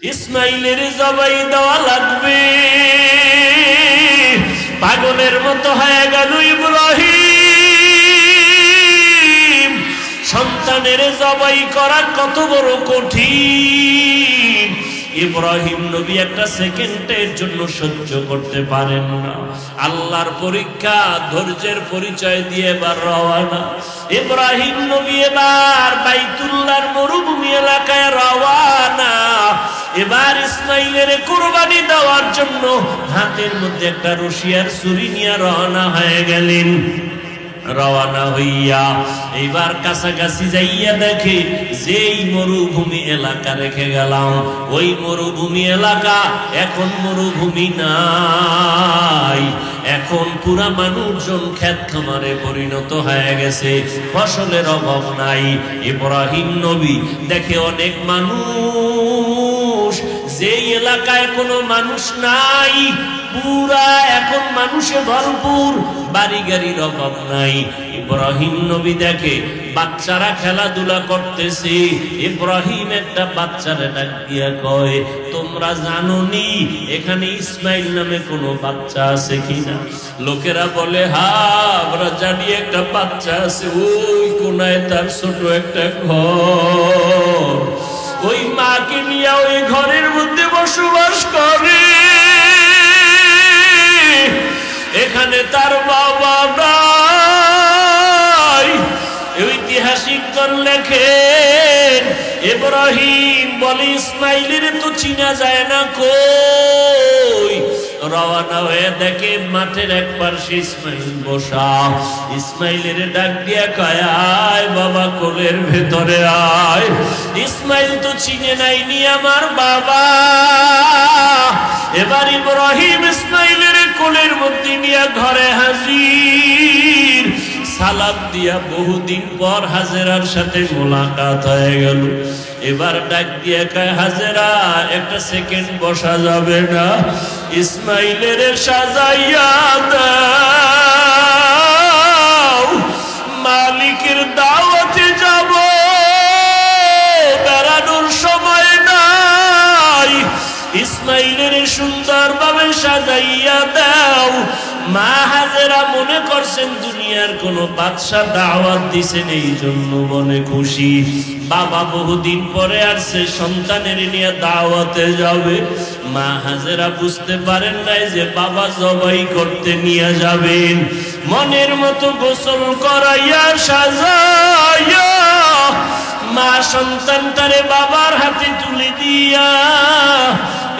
ইসমাইলের জবাই দেওয়া লাগবে। পাগলের মতো হয়ে গেল ইব্রাহিম। সন্তানের জবাই করা কত বড় কঠিন। ইব্রাহিম নবী একটা সেকেন্ডের জন্য সহ্য করতে পারেন না। আল্লাহর পরীক্ষা, ধৈর্যের পরিচয় দিয়ে এবার রওয়ানা। ইব্রাহিম নবী এবার বাইতুল্লাহর মরুভূমি এলাকায় রওয়ানা। এবার ইসমাইলের কুরবানি দেওয়ার জন্য হাতের মধ্যে একটা রশিয়ার ছুরি নিয়ে রওনা হয়ে গেলেন। রওনা হইয়া এইবার কাছাকাছি যাইয়া দেখে যেই মরুভূমি এলাকা রেখে গেলাম, ওই মরুভূমি এলাকা এখন মরুভূমি নাই। এখন পুরা মানুষজন ক্ষেত খামারে পরিণত হয়ে গেছে, ফসলের অভাব নাই। ইব্রাহিম নবী দেখে অনেক মানুষ, যেই এলাকায় কোনো মানুষ নাই পুরা এখন মানুষে ভরপুর, বাড়ি গাড়ির অভাব নাই। ইব্রাহিম নবী দেখে বাচ্চারা খেলাধুলা করতেছে। ইব্রাহিম একটা বাচ্চারে ডাক দিয়া কয়, তোমরা জানোনি এখানে ইসমাইল নামে কোনো বাচ্চা আছে কিনা? লোকেরা বলে, হ্যাঁ আমরা জানি একটা বাচ্চা আছে, ওই কোনায় তার ছোট একটা ঘর, ওই মাকে নিয়ে ওই ঘরের মধ্যে বসবাস করে। এখানে তার বাবা নাই। ঐতিহাসিকগণ লেখেন, ইব্রাহিম বলে ইসমাইলের তো চিনা যায় না কই। রওনা হয়ে দেখে মাঠের এক পাশে ইসমাইল বসা। ইসমাইলের ডাক দিয়া কয়, আয় বাবা কোলের ভেতরে আয়। ইসমাইল তো চিনে নাইনি আমার বাবা। এবার ইব্রাহিম ইসমাইলের কোলের মধ্যে নিয়ে ঘরে হাজির। সালাম দিয়া বহুদিন পর হাজেরার সাথে মোলাকাত হয়ে গেল। এবার ডাক দিয়ে কয়, হাজেরা একটা সেকেন্ড বসা যাবে না? ইসমাইলের সাজাইয়া দাও, মালিকের দাওয়াতে যাব, বেড়ানোর সময় নাই। ইসমাইলের সুন্দরভাবে সাজাইয়া দাও। মা হাজেরা মনে করছেন দুনিয়ার কোন বাদশা দাওয়াত দিছেন, এই জন্য মনে খুশি। বাবা বহুদিন পরে আসছে, সন্তানের নিয়ে দাওয়াতে যাবে। মা হাজেরা বুঝতে পারেন নাই যে বাবা জবাই করতে নিয়ে যাবেন। মনের মতো গোসল করাইয়া সাজাইয়া মা সন্তানটারে বাবার হাতে তুলে দিয়া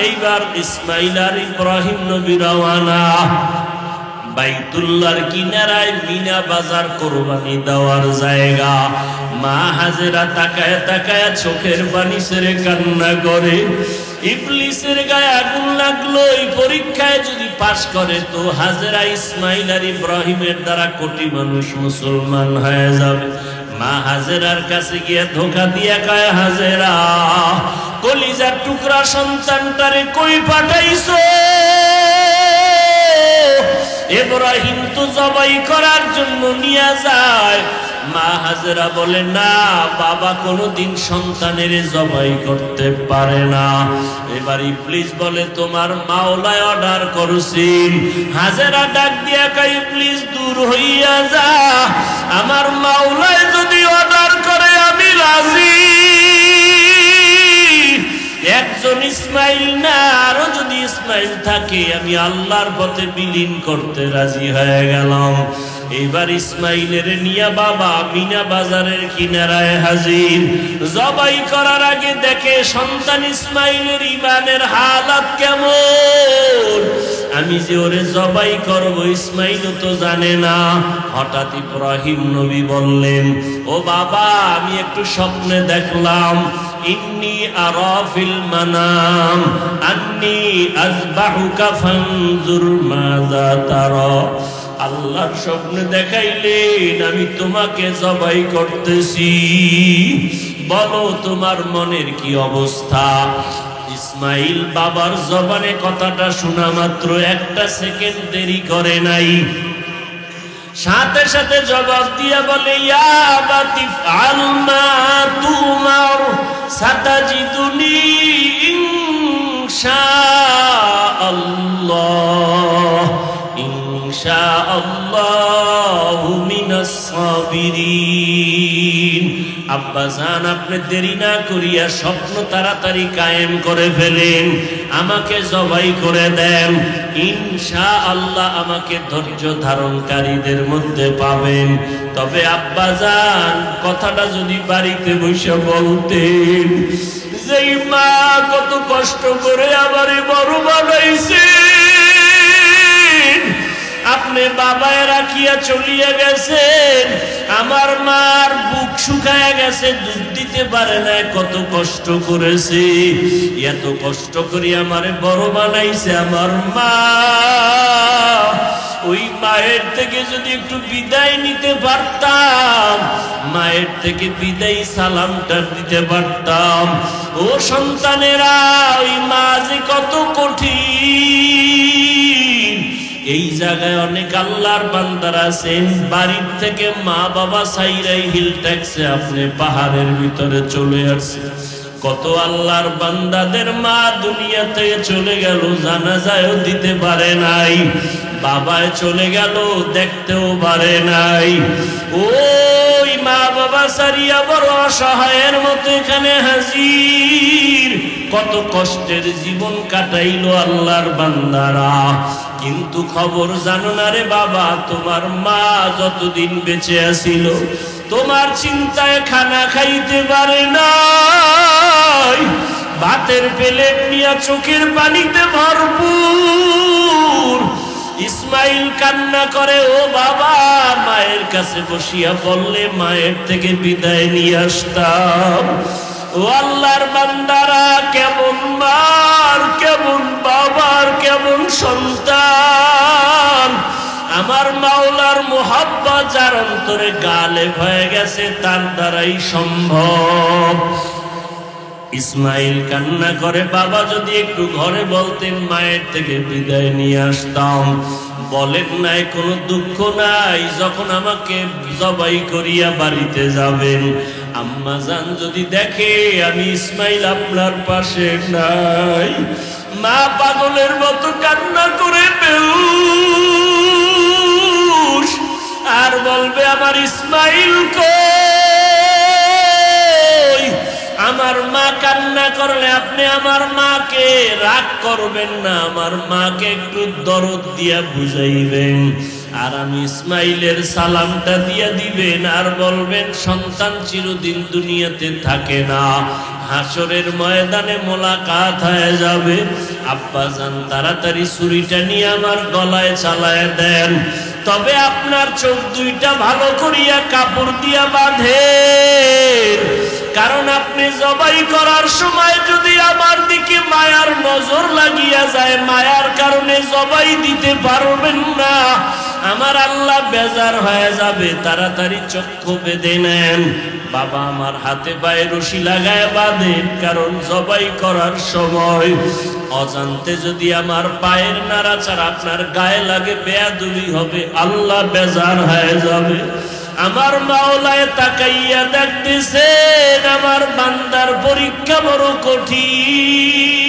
এইবার ইসমাইল আর ইব্রাহিম নবী রওয়ানা। বাইতুল্লাহর কিনারায় মিনা বাজার কোরবানি দেওয়ার জায়গা। মা হাজেরা তাকায় তাকায় চোখের পানি ছেড়ে কান্না করে। ইবলিসের গায়ে আগুন লাগলো, এই পরীক্ষায় যদি পাশ করে তো হাজেরা ইসমাইল আর ইব্রাহিমের দ্বারা কোটি মানুষ মুসলমান হয়ে যাবে। মা হাজেরার কাছে গিয়ে ধোকা দিয়া কয়, হাজেরা কলিজার টুকরা সন্তানটারে কই পাঠাইছো? ইব্রাহিম তো জবাই করার জন্য নিয়ে যায়। মা হাজেরা বলে, না বাবা কোনোদিন সন্তানের জবাই করতে পারে না। এবার ইবলিস বলে, তোমার মাওলায় অর্ডার করছেন। হাজেরা ডাক দিয়া কয়, ইবলিস দূর হইয়া যা, আমার মাওলায় যদি অর্ডার করে আমি রাজি। একজন ইসমাইল না, আরো যদি ইসমাইল থাকে আমি আল্লাহর পথে বিলীন করতে রাজি হয়ে গেলাম। এবার ইসমাইলের নিয়া বাবা মিনা বাজারের কিনারায় হাজির। জবাই করার আগে দেখে সন্তান ইসমাইলের ইমানের হালাত কেমন। আমি যে ওরে জবাই করব ইসমাইল তো জানে না। হঠাৎ ইব্রাহিম নবী বললেন, ও বাবা আমি একটু স্বপ্নে দেখলাম, ইন্নী আরা ফিল মানাম আন্নী আযবাহুকা ফানজুর মাযা তারা। আল্লাহর স্বপ্নে দেখাইলেন আমি তোমাকে জবাই করতেছি, বলো তোমার মনের কি অবস্থা। ইসমাইল বাবার জবানে কথাটা শোনা মাত্র একটা সেকেন্ড দেরি করে নাই, সাথে সাথে জবাব দিয়া বলে, ইয়া বাতিফআল মা তুমার সাতাজিদুনি সাবিরিন। আব্বাজান, আপনি দেরি না করিয়া স্বপ্ন তাড়াতাড়ি কায়েম করে ফেলেন, আমাকে জবাই করে দেন, ইনশাআল্লাহ আমাকে ধৈর্য ধারণকারীদের মধ্যে পাবেন। তবে আব্বাজান, কথাটা যদি বাড়িতে বসে বলতেন, যেই মা কত কষ্ট করে আমারে বড় বানাইছে, আপনি বাবায় রাখিয়া চলিয়া গেছেন, আমার মার বুক শুকায় গেছে, দুধ দিতে পারে না, কত কষ্ট করেছে, এত কষ্ট করে আমারে বড় বানাইছে আমার মা। ওই মায়ের থেকে যদি একটু বিদায় নিতে পারতাম, মায়ের থেকে বিদায় সালামটা দিতে পারতাম। ও সন্তানেরা, ওই মা যে কত কঠিন, এই জায়গায় অনেক আল্লাহর বান্দারা আছেন, বাড়ির থেকে মা বাবা সাইরাই হিল ট্যাক্সে আপনি পাহাড়ের ভিতরে চলে আসছে। কত আল্লাহর বান্দাদের মা দুনিয়া থেকে চলে গেল, জানাজায়ও দিতে পারে নাই, বাবায় চলে গেল, দেখতেও পারে নাই। ওই মা বাবা সারিয়া বড় অসহায়ের মতো এখানে হাজির, কত কষ্টের জীবন কাটাইলো আল্লাহর বান্দারা। কিন্তু খবর জানো না রে বাবা, তোমার মা যতদিন বেঁচে আছিল, তোমার চিন্তায় খানা খাইতে পারে নাই, ভাতের প্লেট নিয়ে চোখের পানিতে ভরপুর। ইসমাইল কান্না করে, ও বাবা, মায়ের কাছে বসিয়া বললে মায়ের থেকে বিদায় নিয়ে আসতাম। ও আল্লাহর বান্দারা, কেমন মার, কেমন বাবার, কেমন সন্তান। আমার মাওলার মুহাব্বত যার অন্তরে গালেব হয়ে গেছে, তার দ্বারাই সম্ভব। ইসমাইল কান্না করে, বাবা যদি একটু ঘরে বলতেন মায়ের থেকে বিদায় নিয়ে আসতাম। বলেন নাই, কোনো দুঃখ নাই, যখন আমাকে জবাই করিয়া বাড়িতে যাবেন, আম্মা জান যদি দেখে আমি ইসমাইল আপনার পাশে নাই, মা পাগলের মতো কান্না করে বেহুশ, আর বলবে আমার ইসমাইল কই। আমার মা কান্না করলে আপনি আমার মাকে রাগ করবেন না, আমার মাকে একটু দরদ দিয়া বুঝাইবেন, আর আমি ইসমাইলের সালামটা দিয়া দিবেন, আর বলবেন সন্তান চিরদিন দুনিয়াতে থাকে না, হাসরের ময়দানে মোলাকাত হয়ে যাবে। আব্বাজান, তাড়াতাড়ি ছুরিটা নিয়ে আমার গলায় চালায় দেন, তবে আপনার চোখ দুইটা ভালো করিয়া কাপড় দিয়া বাঁধেন, কারণ আপনি জবাই করার সময় যদি আমার দিকে মায়ার নজর লাগিয়া যায়, মায়ার কারণে জবাই দিতে পারবেন না, আমার আল্লাহ বেজার হয়ে যাবে। তাড়াতাড়ি চক্ষু বেঁধে নেন। বাবা আমার হাতে পায়ে রশি লাগায় বাঁধেন, কারণ জবাই করার সময় অজান্তে যদি আমার পায়ের নাড়াচাড়া আপনার গায়ে লাগে, বেয়াদবি হবে, আল্লাহ বেজার হয়ে যাবে। আমার মাওলায় তাকাইয়া দেখতেছেন আমার বান্দার পরীক্ষা বড় কঠিন।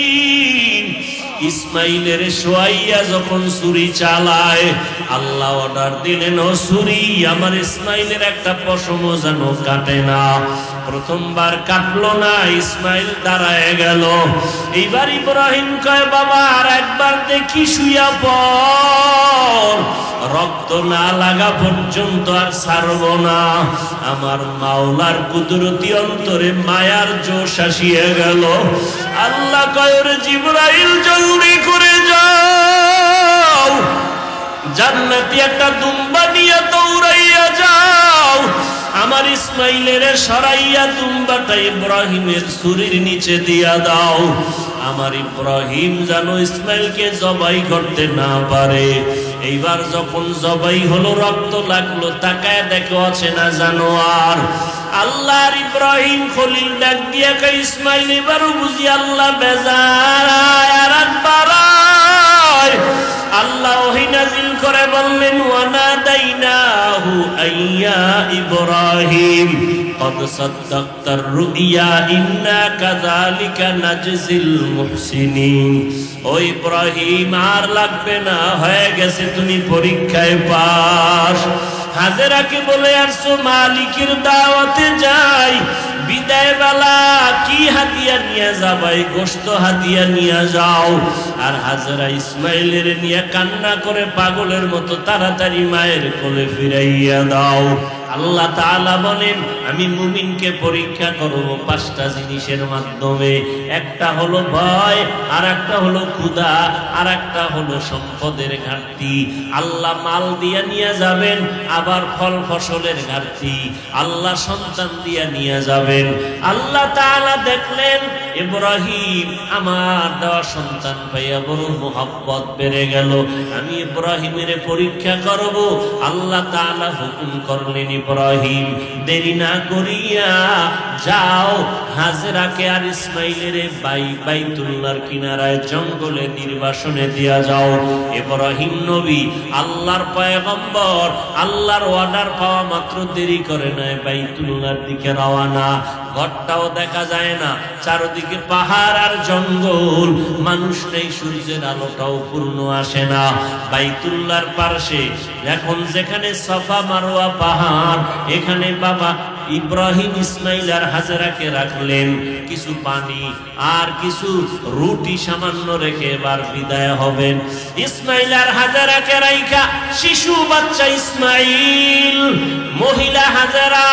ইসমাইলের শোয়াইয়া যখন ছুরি চালায়, আল্লাহ অর্ডার দিলেন, ও ছুরি আমার ইসমাইলের একটা পশমও যেন কাটে না। প্রথমবার কাটলো না, ইসমাইল দাঁড়ায় গেল। এইবার ইব্রাহিম কয়, বাবা আর একবার দেখি, শুইয়া পর, রক্ত না লাগা পর্যন্ত আর ছাড়ব না। আমার মাওলার কুদরতি অন্তরে মায়ার জোশ আসিয়া গেল। আল্লাহ কয়, রে জিবরাইল জলদি করে যাও, জান্নাতি একটা দুম্বা নিয়ে দৌড়াইয়া যাও, আমার ইসমাইলের সরাইয়া দুম্বাটা ইব্রাহিমের ছুরির নিচে দিয়া দাও। আমার ইব্রাহিম যেন ইসমাইলকে জবাই করতে না পারে। এইবার যখন জবাই হলো, রক্ত লাগলো, তাকায় দেখো অচেনা জানোয়ার। আল্লাহর ইব্রাহিম খলিল ডাক দিয়া কয়, ইসমাইল এবারও বুঝি আল্লাহ বেজার, আর বাড়ায়। আল্লাহ ওহী নাজিল করে বললেন, ওয়ানাদাইনাহু আইয়া ইব্রাহিম কদ সাদ্দাকতার রুইয়া ইন্না কাযালিকা নাজজিল মুহসিনিন। ও ইব্রাহিম আর লাগবে না, হয়ে গেছে, তুমি পরীক্ষায় পাস। হাজেরাকে বলে আসছো মালিকের দাওয়াতে যাই, বিদায় বেলা কি হাদিয়া নিয়ে যাবাই? গোশত হাদিয়া নিয়ে যাও। আর হাজেরা ইসমাইলের নিয়ে কান্না করে পাগলের মতো তাড়াতাড়ি মায়ের কোলে ফিরাইয়া দাও। আল্লাহ তাআলা বলেন, আমি মুমিনকে পরীক্ষা করব 5টা জিনিসের মাধ্যমে। একটা হলো ভয়, আর একটা হলো ক্ষুধা, আর একটা হলো সম্পদের ঘাটতি। আল্লাহ মাল দিয়ে নিয়ে যাবেন, আবার ফল ফসলের ঘাটতি। আল্লাহ সন্তান দিয়ে নিয়ে যাবেন। আল্লাহ তাআলা দেখলেন ইব্রাহিম আমার দেওয়া সন্তান পাইয়া বড় মোহাব্বত বেড়ে গেল, আমি ইব্রাহিমের পরীক্ষা করব। আল্লাহ তাআলা হুকুম করলেন, ইব্রাহিম দেরি না করিয়া যাও, হাজেরাকে আর ইসমাইলের বাইতুল্লাহর কিনারায় জঙ্গলে নির্বাসনে দিয়া যাও। ইব্রাহিম নবী আল্লাহর পয়গম্বর, আল্লাহর অর্ডার পাওয়া মাত্র দেরি করে নাই, বাইতুল্লাহর দিকে রওনা। ঘরটাও দেখা যায় না, চারদিকে পাহাড় আর জঙ্গল, মানুষ নেই, সূর্যের আলোটাও পূর্ণ আসে না। বাইতুল্লাহর পাশে এখন যেখানে সাফা মারওয়া পাহাড়, এখানে বাবা ইব্রাহিম ইসমাইল আর হাজেরাকে রাখলেন। কিছু পানি আর কিছু রুটি সামান্য রেখে এবার বিদায় হবেন। ইসমাইল আর হাজেরাকে রাইখা শিশু বাচ্চা ইসমাইল, মহিলা হাজেরা,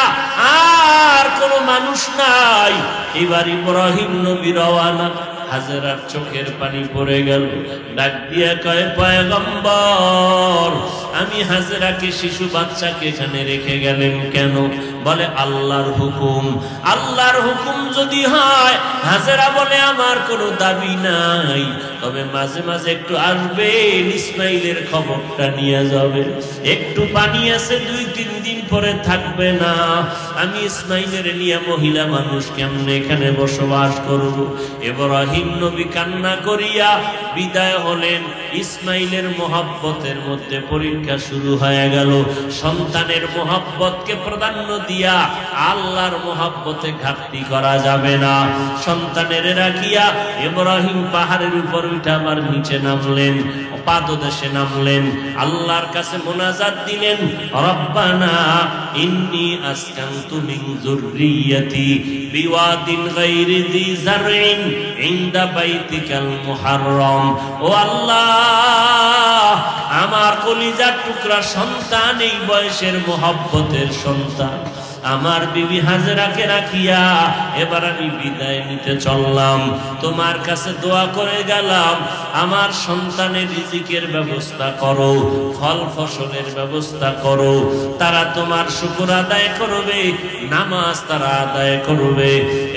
আর কোনো মানুষ নাই। এবার ইব্রাহিম নবী রওয়ানা। হাজেরার চোখের পানি পড়ে গেল, ডাক দিয়া কয়, পয়গম্বর আমি হাজেরাকে শিশু বাচ্চাকে এখানে রেখে গেলেন কেন? বলে আল্লাহর হুকুম। আল্লাহর হুকুম যদি হয়, হাজেরা বলে আমার কোনো দাবি নাই, তবে মাঝে মাঝে একটু আসবেন, ইসমাইলের খবরটা নিয়ে যাবে। একটু পানি আছে, 2-3 দিন পরে থাকবে না। আমি ইসমাইলের নিয়ে মহিলা মানুষ কেমনে এখানে বসবাস করব? ইব্রাহিম নবী কান্না করিয়া বিদায় হলেন। ইসমাইলের মোহাব্বতের মধ্যে পরীক্ষা শুরু হয়ে গেল। সন্তানের মোহাব্বতকে প্রাধান্য দিয়া আল্লাহর মোহাব্বতে ঘাটতি করা যাবে না। সন্তানের রাখিয়া ইব্রাহিম পাহাড়ের উপর উঠে আবার নিচে নামলেন, পাদদেশে নামলেন, আল্লাহর কাছে মোনাজাত দিলেন, রব্বানা ইন্নী আসকানতু মিন যুররিয়াতি বিওয়াদিন গায়রি যি যারইন ইনদা বাইতিকাল মুহাররম। ও আল্লাহ, আমার কলিজার টুকরা সন্তান, এই বয়সের মোহাব্বতের সন্তান, আমার বিবি হাজেরাকে রাখিয়া এবার আমি বিদায় নিতে চললাম। তোমার কাছে দোয়া করে গেলাম, আমার সন্তানের রিজিকের ব্যবস্থা করো, ফল ফসলের ব্যবস্থা করো। তারা তোমার শুকর আদায় করবে, নামাজ তারা আদায় করবে।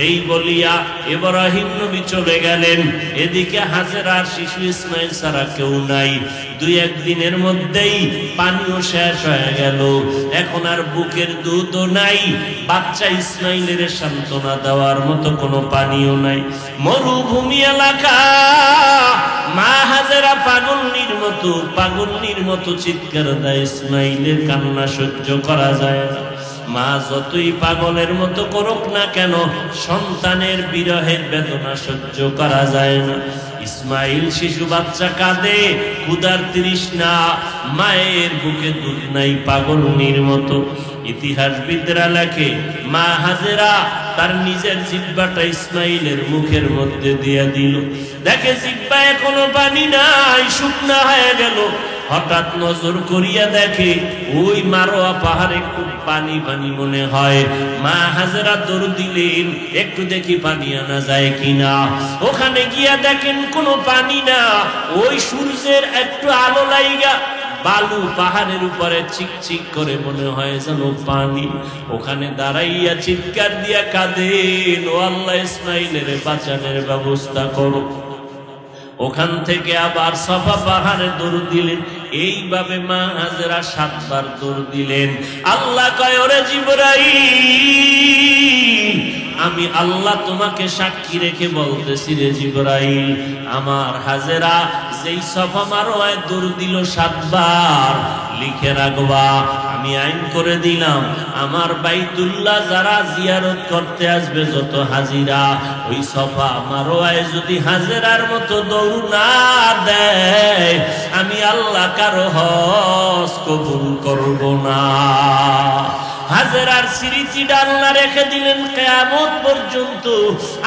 এই বলিয়া ইব্রাহিম নবী চলে গেলেন। এদিকে হাজেরার শিশু ইসমাইল ছাড়া কেউ নাই। 2-1 দিনের মধ্যেই পানিও শেষ হয়ে গেল। এখন আর বুকের দুধও নাই, বাচ্চা ইসমাইলের সান্ত্বনা দেওয়ার মতো কোনো পানিও নাই। মরুভূমি এলাকা, মা হাজেরা পাগলনির মতো চিৎকার দেয়, ইসমাইলের কান্না সহ্য করা যায় না। মা যতই পাগলের মতো করুক না কেন, সন্তানের বিরহের বেদনা সহ্য করা যায় না। ইসমাইল শিশু বাচ্চা কাঁদে, ক্ষুধার তৃষ্ণা, মায়ের বুকে দুধ নাই, পাগলনির মতো। ইতিহাসবিদরা লেখে, মা হাজেরা তার নিজের জিহ্বাটা ইসমাইলের মুখের মধ্যে দিয়ে দিল। দেখে জিহ্বায় কোনো পানি নাই, শুকনা হয়ে গেল। হঠাৎ নজর করিয়া দেখে ওই মারোয়া পাহাড়ে একটু পানি পানি মনে হয়। মা হাজেরা দৌড় দিলেন, একটু দেখি পানি আনা যায় কিনা। ওখানে গিয়া দেখেন কোনো পানি না, ওই সূর্যের একটু আলো লাইগা বালু পাহাড়ের উপরে চিকচিক করে মনে হয় যেন পানি। ওখানে দাঁড়াইয়া চিৎকার দিয়া কাঁদেন, ও আল্লাহ, ইসমাইলের বাঁচানোর ব্যবস্থা করো। ওখান থেকে আবার সাফা পাহাড়ে দৌড় দিলেন। এইভাবে মা হাজেরা 7 বার দৌড় দিলেন। আল্লাহ কয়, ওরে জিবরাইল, আমি আল্লাহ তোমাকে সাক্ষী রেখে বলতেছি রে জিবরাইল, আমার হাজেরা যেই সাফা মারওয়ায় দৌড় দিল 7 বার, লিখে রাখবা আমি আইন করে দিলাম আমার বাইতুল্লাহ যারা জিয়ারত করতে আসবে যত হাজিরা, ওই সফা মারওয়ায় যদি হাজেরার মতো দৌড় না দেয় আমি আল্লাহ কারো হজ কবুল করব না। হাজেরার স্মৃতিটা আল্লাহ রেখে দিলেন কিয়ামত পর্যন্ত।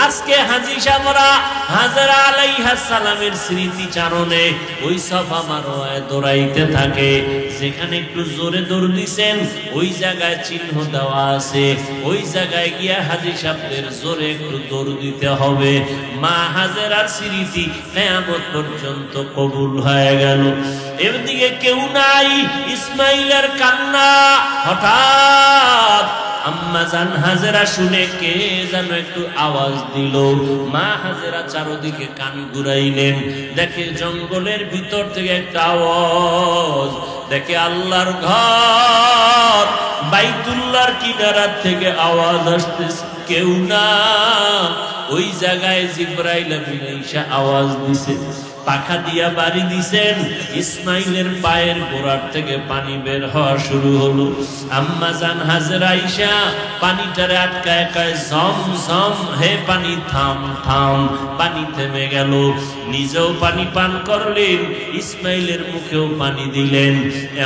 আজকে হাজী সাহেবরা হাজেরা আলাইহিস সালামের স্মৃতি চারণে ওই সফা মারওয়ায় দৌড়াইতে থাকে। যেখানে একটু জোরে দৌড় দিছেন ওই জায়গায় চিহ্ন দেওয়া আছে, ওই জায়গায় গিয়া হাজী সাহেবদের জোরে একটু দৌড় দিতে হবে। মা হাজেরার স্মৃতি কিয়ামত পর্যন্ত কবুল হয়ে গেল। এদিকে কেউ নাই, ইসমাইলের কান্না। হঠাৎ আম্মা জান হাজেরা শুনে কে যেন একটু আওয়াজ দিল। মা হাজেরা চারদিকে কান ঘুরাইলেন, দেখে জঙ্গলের ভিতর থেকে একটা আওয়াজ, দেখে আল্লাহর ঘর বাইতুল্লাহর কিনারা থেকে আওয়াজ আসতেছে। কেউ না, ওই জায়গায় জিবরাইল আমিন আইসা আওয়াজ দিছে, পাখা দিয়া বাড়ি দিছেন। ইসমাইলের পায়ের গোড়ার থেকে পানি বের হওয়া শুরু হলো। আম্মা জান হাজেরা আইসা পানিটারে আটকায় কয়, জম জম, হে পানি থাম থাম। পানি থেমে গেল, নিজেও পানি পান করলেন, ইসমাইলের মুখেও পানি দিলেন।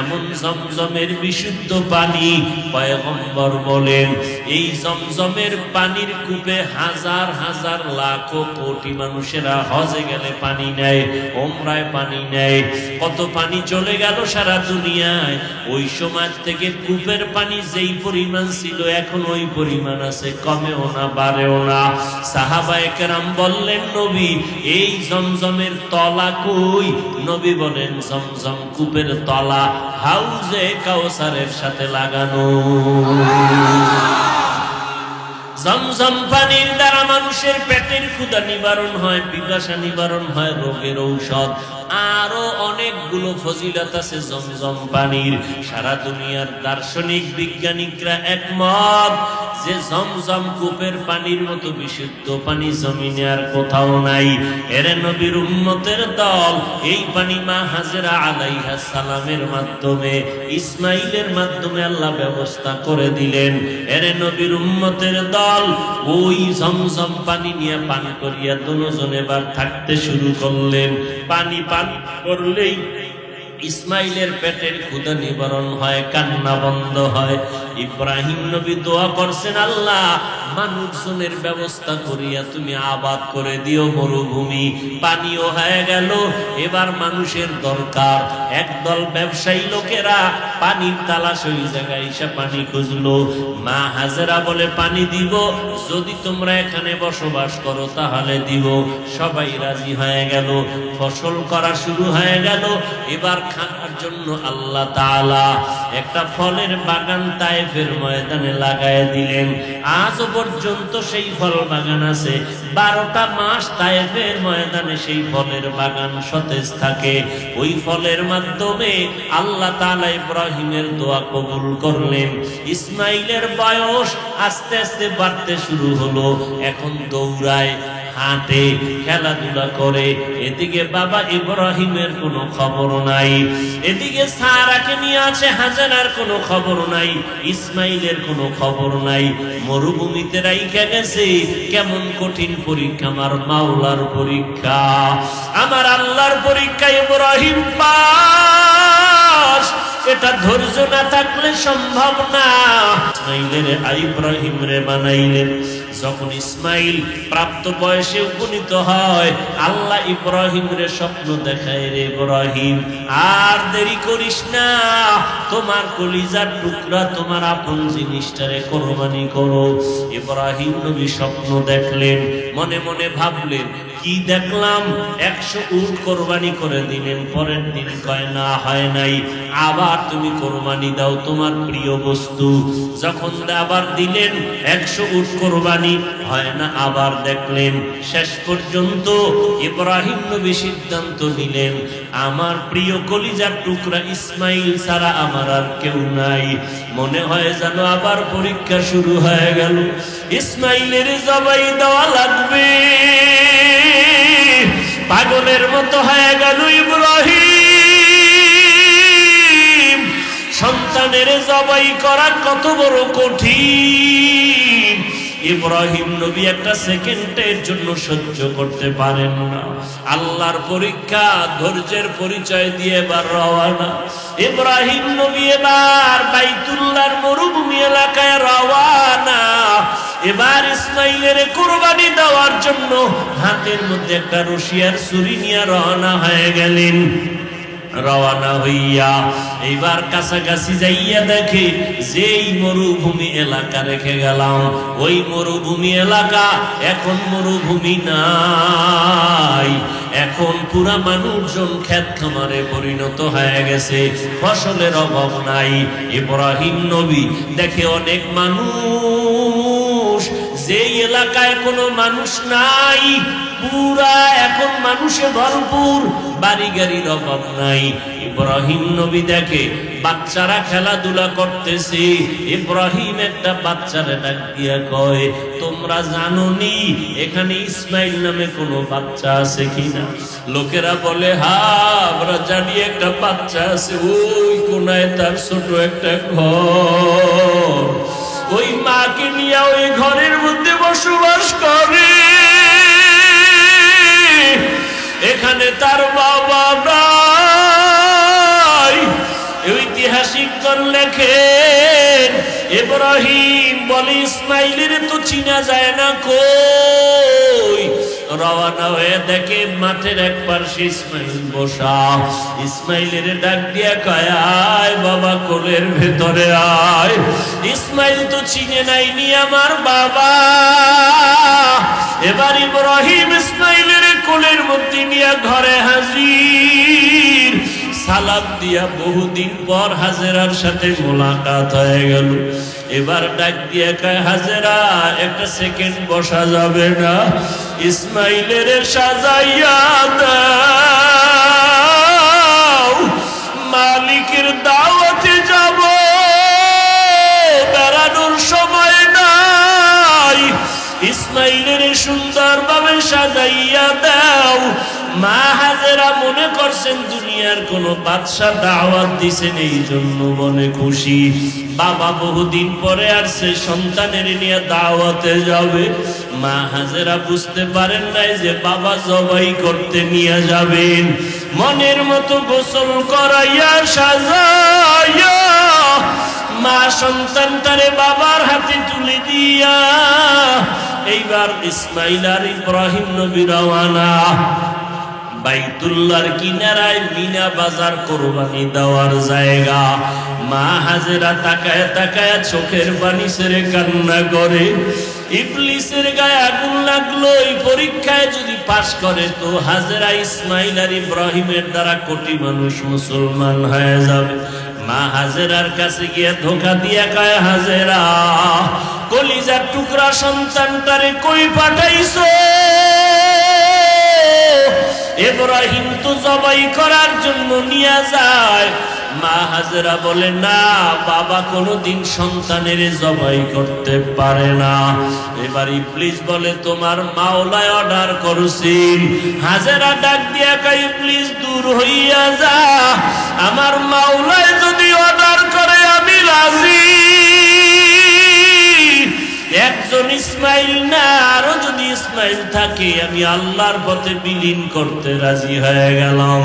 এমন জমজমের বিশুদ্ধ পানি, পয়গম্বর বলেন এই জমজমের পানির কূপে হাজার হাজার লাখ কোটি মানুষেরা হজে গেলে পানি নেয়, ওমরায় পানি নেয়। কত পানি চলে গেল সারা দুনিয়ায়। ওই সময় থেকে কূপের পানি যেই পরিমাণ ছিল এখন ওই পরিমাণ আছে, কমেও না বাড়েও না। সাহাবায়ে কেরাম বললেন, নবী এই জমজমের তলা কই? নবী বলেন জমজম কূপের তলা হাউজে কাউসারের সাথে লাগানো। জমজম পানির দ্বারা মানুষের পেটের ক্ষুধা নিবারণ হয়, পিপাসা নিবারণ হয়, রোগের ঔষধ, আরো অনেকগুলো ফজিলত আছে জমজম পানির। সারা দুনিয়ার দার্শনিক বিজ্ঞানিকরা একমত যে জমজম কূপের পানির মতো বিশুদ্ধ পানি জমিনে আর কোথাও নাই। এর নবীর উম্মতের দল এই পানি মা হাজেরা আলাইহিস সালামের মাধ্যমে, ইসমাইলের মাধ্যমে আল্লাহ ব্যবস্থা করে দিলেন। এর নবীর উম্মতের দল ওই জমজম পানি নিয়ে পান করিয়া দুজন এবার থাকতে শুরু করলেন। পানি পান করলেই ইসমাইলের পেটের ক্ষুধা নিবারণ হয়, কান্না বন্ধ হয়। ইব্রাহিম নবী দোয়া করছেন, আল্লাহ মানুষজনের ব্যবস্থা করিয়া তুমি আবাদ করে দিও মরুভূমি। পানিও হয়ে গেল, এবার মানুষের দরকার। একদল ব্যবসায়ী লোকেরা পানির তালাশ ওই জায়গায় এসে পানি খুঁজলো। মা হাজেরা বলে, পানি দিব যদি তোমরা এখানে বসবাস করো তাহলে দিব। সবাই রাজি হয়ে গেল, ফসল করা শুরু হয়ে গেল। এবার খাওয়ার জন্য আল্লাহ তাআলা একটা ফলের বাগান তায়েফের ময়দানে লাগায় দিলেন। আজ পর্যন্ত সেই ফল বাগান আছে। 12টা মাস তায়েফের ময়দানে সেই ফলের বাগান সতেজ থাকে। ওই ফলের মাধ্যমে আল্লাহ তাআলা ইব্রাহিমের দোয়া কবুল করলেন। ইসমাইলের বয়স আস্তে আস্তে বাড়তে শুরু হলো। এখন দৌড়ায়, হাঁটে, খেলাধুলা করে। এদিকে বাবা ইব্রাহিমের কোনো খবর নাই, এদিকে সারাকে নিয়ে আছে হাজারার কোনো খবর নাই, ইসমাইলের কোনো খবর নাই। মরুভূমিতে রাইখা গেছে। কেমন কঠিন পরীক্ষা! আমার মাওলার পরীক্ষা, আমার আল্লাহর পরীক্ষা। ইব্রাহিম পাস, এটা ধৈর্য না থাকলে সম্ভব না। ইব্রাহিম রে বানাইলেন। যখন ইসমাইল প্রাপ্ত বয়সে উপনীত হয়, আল্লাহ ইব্রাহিম রে স্বপ্ন দেখায়, রে ইব্রাহিম আর দেরি করিস না, তোমার কলিজার টুকরা, তোমার আপন জিনিসটারে কোরবানি করো। ইব্রাহিম নবী স্বপ্ন দেখলেন, মনে মনে ভাবলেন, কি দেখলাম? 100 উট কোরবানি করে দিলেন। পরের দিন কয়, না হয় নাই, আবার তুমি কোরবানি দাও তোমার প্রিয় বস্তু। যখন আবার দিলেন 100 উট কোরবানি হয় না, আবার দেখলেন। শেষ পর্যন্ত ইব্রাহিম নবী সিদ্ধান্ত নিলেন, আমার প্রিয় কলিজার টুকরা ইসমাইল ছাড়া আমার আর কেউ নাই। মনে হয় যেন আবার পরীক্ষা শুরু হয়ে গেল। ইসমাইলের জবাই দেওয়া লাগবে। পাগলের মতো হয়ে গেল ইব্রাহিম। সন্তানের সন্তানের জবাই করা কত বড় কঠিন। ইব্রাহিম নবী একটা সেকেন্ডের জন্য সহ্য করতে পারেন না। আল্লাহর পরীক্ষা, ধৈর্যের পরিচয় দিয়ে এবার রওয়ানা। ইব্রাহিম নবী এবার বাইতুল্লাহর মরুভূমি এলাকায় রওয়ানা। এবার ইসমাইলের কুরবানি দেওয়ার জন্য হাতের মধ্যে একটা রশিয়ার ছুরি নিয়ে রওনা হয়ে গেলেন। রওনা হইয়া এইবার কাছাকাছি যাইয়া দেখে যেই মরুভূমি এলাকা রেখে গেলাম, ওই মরুভূমি এলাকা এখন মরুভূমি নাই, এখন পুরা মানুষজন ক্ষেত খামারে পরিণত হয়ে গেছে, ফসলের অভাব নাই। ইব্রাহিম নবী দেখে অনেক মানুষ, যেই এলাকায় কোনো মানুষ নাই পুরা এখন মানুষে ভরপুর, বাড়ি গাড়ির অভাব নাই। ইব্রাহিম নবী দেখে বাচ্চারা খেলাধুলা করতেছে। ইব্রাহিম একটা বাচ্চারে ডাক দিয়া কয়, তোমরা জানোনি এখানে ইসমাইল নামে কোনো বাচ্চা আছে কিনা? লোকেরা বলে, হ্যাঁ আমরা জানি একটা বাচ্চা আছে, ওই কোনায় তার ছোট একটা ঘর, ওই মাকে নিয়ে ওই ঘরের মধ্যে বসবাস করে, এখানে তার বাবা নাই। ঐতিহাসিকগণ লেখেন, ইব্রাহিম বলে ইসমাইলের তো চিনা যায় না, কই? রওনা হয়ে দেখে মাঠের এক পাশে ইসমাইল বসা। ইসমাইলের ডাক দিয়া কয়, আয় বাবা কোলের ভেতরে আয়। ইসমাইল তো চিনে নাইনি আমার বাবা। এবার ইব্রাহিম ইসমাইলের কোলের মধ্যে নিয়ে ঘরে হাজির। সালাম দিয়া বহুদিন পর হাজেরার সাথে মোলাকাত হয়ে গেল। এবার ডাক দিয়ে কয়, হাজেরা একটা সেকেন্ড বসা যাবে না? ইসমাইলের সাজাইয়া দাও, মালিকের দাওয়াতে যাব, বেড়ানোর সময় নাই। ইসমাইলের সুন্দরভাবে সাজাইয়া দাও। মা হাজেরা মনে করছেন দুনিয়ার কোন বাদশা দাওয়াত দিছেন, এই জন্য মনে খুশি। বাবা বহুদিন পরে আসছে, সন্তানের নিয়ে দাওয়াতে যাবে। মা হাজেরা বুঝতে পারেন নাই যে বাবা জবাই করতে নিয়ে যাবেন। মনের মতো গোসল করাইয়া সাজাইয়া মা সন্তানটারে বাবার হাতে তুলে দিয়া এইবার ইসমাইল আর ইব্রাহিম নবী রওয়ানা। বাইতুল্লাহর কিনারায় মিনা বাজার কোরবানি দেওয়ার জায়গা। মা হাজেরা তাকায় তাকায় চোখের পানি ছেড়ে কান্না করে। ইবলিসের গায়ে আগুন লাগলো, এই পরীক্ষায় যদি পাশ করে তো হাজেরা ইসমাইল আর ইব্রাহিমের দ্বারা কোটি মানুষ মুসলমান হয়ে যাবে। মা হাজেরার কাছে গিয়ে ধোকা দিয়া কয়, হাজেরা কলিজার টুকরা সন্তানটারে কই পাঠাইছো? ইব্রাহিম তো জবাই করার জন্য নিয়ে যায়। মা হাজেরা বলে, না বাবা কোনোদিন সন্তানের জবাই করতে পারে না। এবার ইবলিস বলে, তোমার মাওলায় অর্ডার করছেন। হাজেরা ডাক দিয়া কয়, ইবলিস দূর হইয়া যা, আমার মাওলায় যদি অর্ডার করে আমি রাজি। একজন ইসমাইল না, আরো যদি ইসমাইল থাকে আমি আল্লাহর পথে বিলীন করতে রাজি হয়ে গেলাম।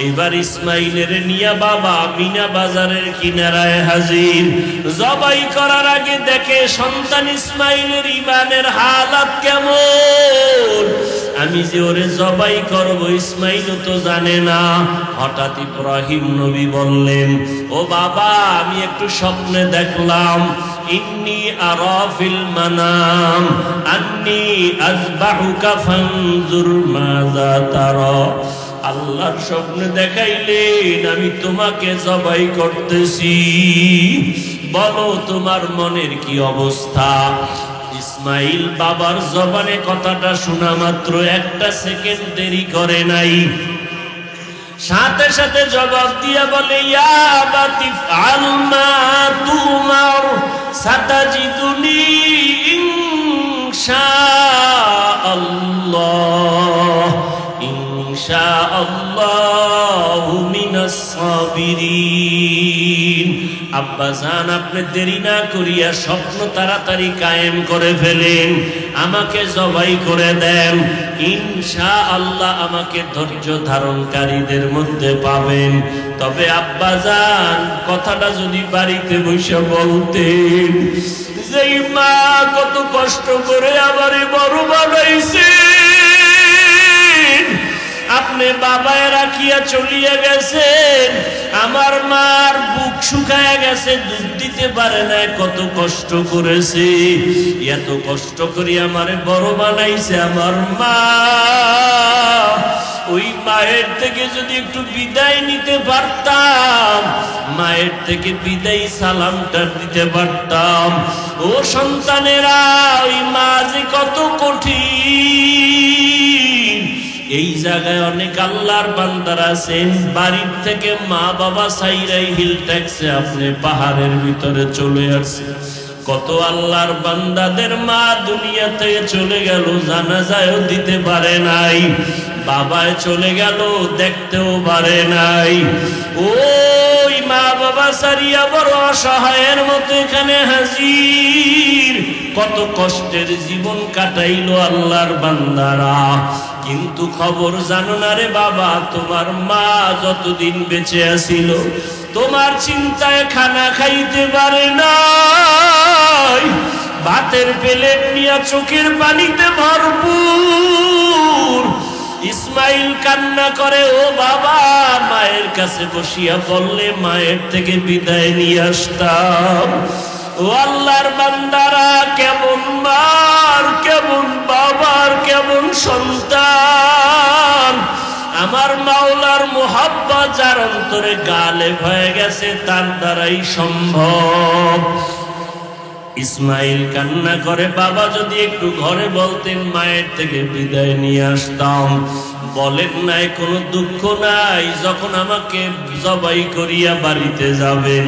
এবার ইসমাইলের নিয়া বাবা মিনা বাজারের কিনারায় হাজির। জবাই করার আগে দেখে সন্তান ইসমাইলের ইমানের হালাত কেমন। আমি যে ওরে জবাই করব ইসমাইল তো জানে না। হঠাৎ ইব্রাহিম নবী বললেন, ও বাবা আমি একটু স্বপ্নে দেখলাম, ইন্নী আরা ফিল মানাম আন্নী আযবাহুকা ফানজুর মাযা তারা। আল্লাহর স্বপ্নে দেখাইলেন আমি তোমাকে জবাই করতেছি, বলো তোমার মনের কি অবস্থা। ইসমাইল বাবার জবানে কথাটা শোনা মাত্র একটা সেকেন্ড দেরি করে নাই, সাথে সাথে জবাব দিয়া বলে, ইয়া আবাতি ফাল মা তুমার সাতাজিদুনি ইনশাআল্লাহ ইনশাআল্লাহু মিনাস সাবিরিন। আব্বাজান আপনি দেরি না করিয়া স্বপ্ন তাড়াতাড়ি কায়েম করে ফেলেন, আমাকে জবাই করে দেন, ইনশাআল্লাহ আমাকে ধৈর্য ধারণকারীদের মধ্যে পাবেন। তবে আব্বাজান কথাটা যদি বাড়িতে বসে বলতেন, যেই মা কত কষ্ট করে আমারে বড় বানাইছে, আপনি বাবায় রাখিয়া চলিয়া গেছেন, আমার মার বুক শুকায় গেছে, দুধ দিতে পারে না, কত কষ্ট করেছে, এত কষ্ট করে আমারে বড় বানাইছে আমার মা, ওই মায়ের থেকে যদি একটু বিদায় নিতে পারতাম, মায়ের থেকে বিদায় সালামটা দিতে পারতাম। ও সন্তানেরা, ওই মা যে কত কঠিন, এই জায়গায় অনেক আল্লাহর বান্দারা আছেন, বাড়ির থেকে মা বাবা সাইরাই হিল ট্যাক্সে আপনি পাহাড়ের ভিতরে চলে আসছে। কত আল্লাহর বান্দাদের মা দুনিয়া থেকে চলে গেল, জানাজায়ও দিতে পারে নাই, বাবায় চলে গেল, দেখতেও পারে নাই। ওই মা বাবা সারিয়া বড় অসহায়ের মতো এখানে হাজির, কত কষ্টের জীবন কাটাইলো আল্লাহর বান্দারা। কিন্তু খবর জানো না রে বাবা, তোমার মা যতদিন বেঁচে আছিল, তোমার চিন্তায় খানা খাইতে পারে নাই, ভাতের প্লেট নিয়ে চোখের পানিতে ভরপুর। ইসমাইল কান্না করে, ও বাবা, মায়ের কাছে বসিয়া বললে মায়ের থেকে বিদায় নিয়ে আসতাম। ও আল্লাহর বান্দারা, কেমন মার, কেমন বাবার, কেমন সন্তান, আমার মাওলার মুহাব্বত যার অন্তরে গালেব হয়ে গেছে, তার দ্বারাই সম্ভব। ইসমাইল কান্না করে, বাবা যদি একটু ঘরে বলতেন মায়ের থেকে বিদায় নিয়ে আসতাম। বলেন নাই, কোনো দুঃখ নাই, যখন আমাকে জবাই করিয়া বাড়িতে যাবেন,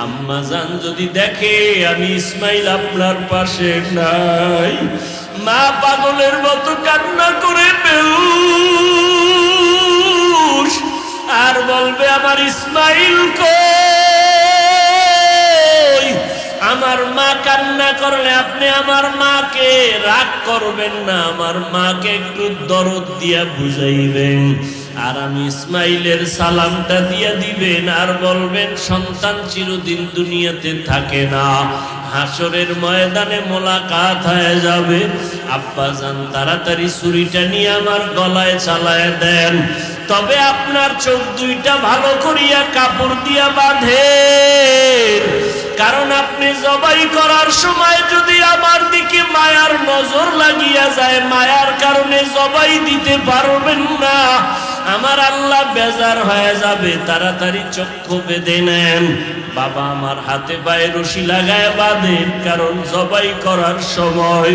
আম্মা জান যদি দেখে আমি ইসমাইল আপনার পাশে নাই, মা পাগলের মতো কান্না করে বেহুশ, আর বলবে আমার ইসমাইল কই। আমার মা কান্না করলে আপনি আমার মাকে রাগ করবেন না, আমার মাকে একটু দরদ দিয়া বুঝাইবেন, আর আমি ইসমাইলের সালামটা দিয়া দিবেন, আর বলবেন সন্তান চিরদিন দুনিয়াতে থাকে না, হাসরের ময়দানে মোলাকাত হয়ে যাবে। আব্বাজান তাড়াতাড়ি ছুরিটা নিয়ে আমার গলায় চালায় দেন, তবে আপনার চোখ দুইটা ভালো করিয়া কাপড় দিয়া বাঁধেন, কারণ আপনি জবাই করার সময় যদি আমার দিকে মায়ার নজর লাগিয়া যায়, মায়ার কারণে জবাই দিতে পারবেন না, আমার আল্লাহ বেজার হয়ে যাবে। তাড়াতাড়ি চক্ষু বেঁধে নেন। বাবা আমার হাতে পায়ে রশি লাগায় বাঁধেন, কারণ জবাই করার সময়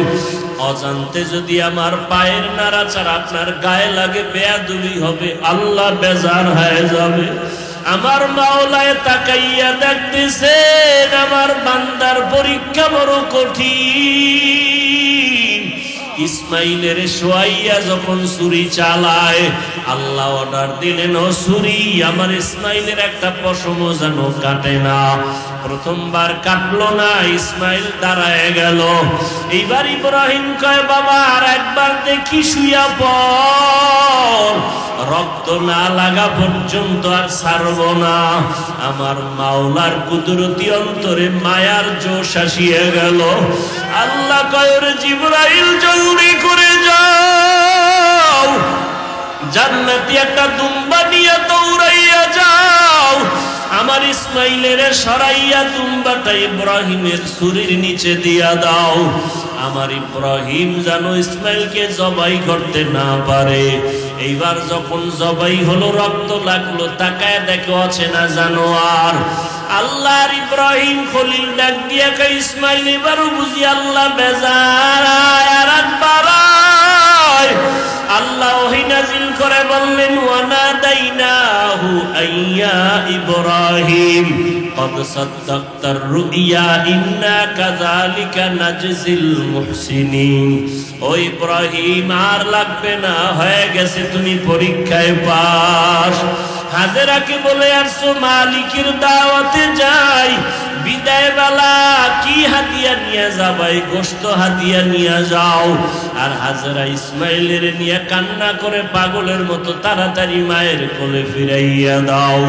অজান্তে যদি আমার পায়ের নাড়াচাড়া আপনার গায়ে লাগে, বেয়াদবি হবে, আল্লাহ বেজার হয়ে যাবে। আমার মাওলায় তাকাইয়া দেখতেছেন আমার বান্দার পরীক্ষা বড় কঠিন। ইসমাইলের শোয়াইয়া যখন ছুরি চালায়, আল্লাহ অর্ডার দিলেন, ও ছুরি আমার ইসমাইলের একটা পশমও যেন কাটে না। প্রথমবার কাটলো না, ইসমাইল দাঁড়ায় গেল। এইবার ইব্রাহিম কয়, বাবা আর একবার দেখি, শুইয়া পড়, রক্ত না লাগা পর্যন্ত আর ছাড়ব না। আমার মাওলার কুদরতি অন্তরে মায়ার জোশ আসিয়া গেল। আল্লাহ কয়, রে জিবরাইল জলদি করে যাও, জান্নাতি একটা দুম্বা নিয়ে দৌড়াইয়া যাও, আমার ইসমাইলের সরাইয়া দুম্বাটা ইব্রাহিমের ছুরির নিচে দিয়া দাও। আমার ইব্রাহিম যেন ইসমাইলকে জবাই করতে না পারে। এইবার যখন জবাই হলো, রক্ত লাগলো, তাকায় দেখো অচেনা জানোয়ার। আল্লাহর ইব্রাহিম খলিল ডাক দিয়া কয়, ইসমাইল এবারও বুঝি আল্লাহ বেজার, আর বাড়ায়। আল্লাহ ওহী নাজিল করে বললেন, ওয়ানাদাইনাহু আইয়া ইব্রাহিম কদ সাদ্দাকতার রুইয়া ইন্না কাযালিকা নাজজিল মুহসিনিন। ও ইব্রাহিম আর লাগবে না, হয়ে গেছে, তুমি পরীক্ষায় পাস। হাজেরাকে বলে আসছো মালিকের দাওয়াতে যাই, বিদায় বেলা কি হাদিয়া নিয়ে যাবাই? গোশত হাদিয়া নিয়ে যাও। আর হাজেরা ইসমাইলের নিয়ে কান্না করে পাগলের মতো তাড়াতাড়ি মায়ের কোলে ফিরাইয়া দাও।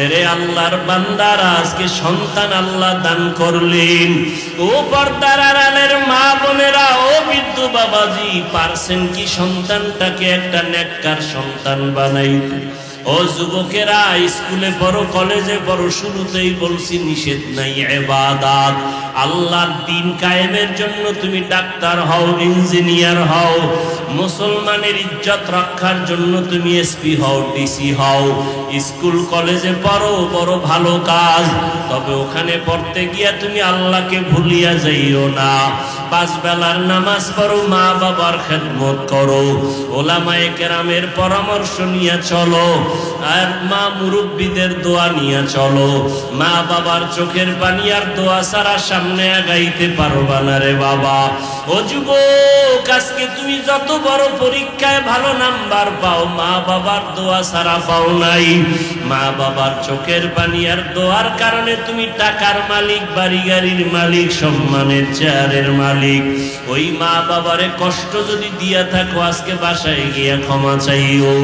এরে আল্লাহর বান্দারা, আজকে সন্তান আল্লাহ দান করলেন। ও পর্দার আড়ালের মা বোনেরা, ও বৃদ্ধ বাবাজি, পারছেন কি সন্তানটাকে একটা নেককার সন্তান বানাইতে? ও যুবকেরা, স্কুলে পড়ো, কলেজে পড়ো, শুরুতেই বলছি নিষেধ নাই ইবাদত। আল্লাহর দ্বীন কায়েমের জন্য তুমি ডাক্তার হও, ইঞ্জিনিয়ার হও, মুসলমানের ইজ্জত রক্ষার জন্য তুমি এসপি হও, ডিসি হও। স্কুল কলেজে পড়ো, বড় ভালো কাজ, তবে ওখানে পড়তে গিয়া তুমি আল্লাহকে ভুলিয়া যাইও না। 5 বেলার নামাজ পড়ো, মা বাবার খেদমত করো, ওলামায়ে কেরামের পরামর্শ নিয়ে চলো, আর মা মুরব্বীদের দোয়া নিয়ে চলো। মা বাবার চোখের পানি আর দোয়া ছাড়া সামনে আগাইতে পারবা না রে বাবা। ও যুবক, আজকে তুমি যত বড় পরীক্ষায় ভালো নাম্বার পাও, মা বাবার দোয়া ছাড়া পাও নাই। মা বাবার চোখের পানি আর দোয়ার কারণে তুমি টাকার মালিক, বাড়ি গাড়ির মালিক, সম্মানের চেয়ারের মালিক। ওই মা বাবারে কষ্ট যদি দিয়া থাকো, আজকে বাসায় গিয়া ক্ষমা চাইও।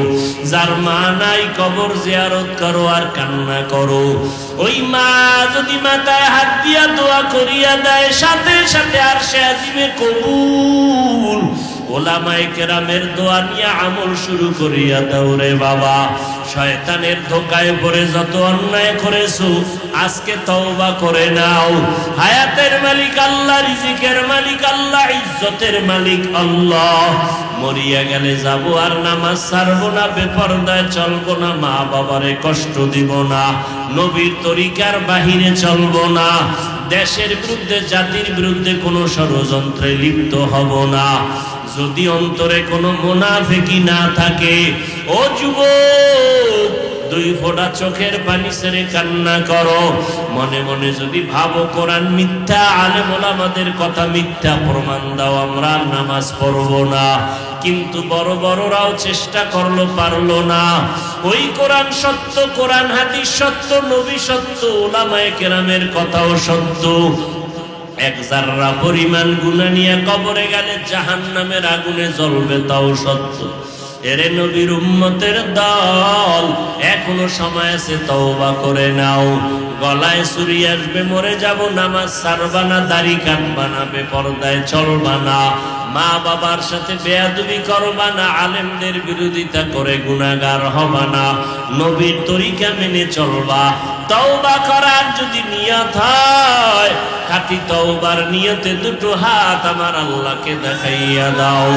যার মা নাই, কবর জিয়ারত করো আর কান্না করো। ওই মা যদি মাথায় হাত দিয়া দোয়া করিয়া দেয়, সাথে সাথে আরশে আজিমে কবুল। ওলামায়ে কেরামের দোয়া নিয়ে আমল শুরু করিয়া দাও রে বাবা। শয়তানের ধোকায় পড়ে যত অন্যায় করেছো, আজকে তওবা করে নাও। হায়াতের মালিক আল্লাহ, রিজিকের মালিক আল্লাহ, ইজ্জতের মালিক আল্লাহ। মরিয়া গেলে যাব আর নামাজ ছাড়বো না, বেপরদায় চলবো না, মা বাবারে কষ্ট দিব না, নবীর তরিকার বাহিরে চলবো না, দেশের বিরুদ্ধে, জাতির বিরুদ্ধে কোনো ষড়যন্ত্রে লিপ্ত হব না, যদি অন্তরে কোনো মুনাফিকি না থাকে। ও যুবক, 2 ফোঁটা চোখের পানি ছেড়ে কান্না করো। মনে মনে যদি ভাবো কোরআন মিথ্যা, আলেম ওলামাদের কথা মিথ্যা, প্রমাণ দাও, আমরা নামাজ পড়বো না। কিন্তু বড় বড়রাও চেষ্টা করলো, পারলো না। ওই কোরআন সত্য, কোরআন হাদিস সত্য, নবী সত্য, ওলামায়ে কেরামের কথাও সত্য। 1 জাররা পরিমাণ গুনাহ নিয়ে কবরে গেলে জাহান্নামের আগুনে জ্বলবে, তাও সত্য। এরে নবীর উম্মতের দল, এখনো সময় আছে, তওবা করে নাও। গলায় ছুরি আসবে, মরে যাব, নামাজ ছাড়বা না, দাড়ি কাটবা না, বেপরদায় চলবা না, মা বাবার সাথে বেয়াদবি করবা না, আলেমদের বিরোধিতা করে গুনাহগার হবা না, নবীর তরিকা মেনে চলবা। তওবা করার যদি নিয়ত হয়, খাঁটি তওবার নিয়তে 2 হাত আমার আল্লাহকে দেখাইয়া দাও।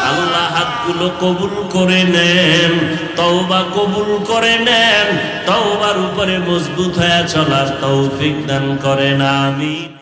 আল্লাহ হাতগুলো কবুল করে নেন, তওবা কবুল করে নেন, তওবার উপরে মজবুত হয়ে চলার তৌফিক দান করেন, আমিন।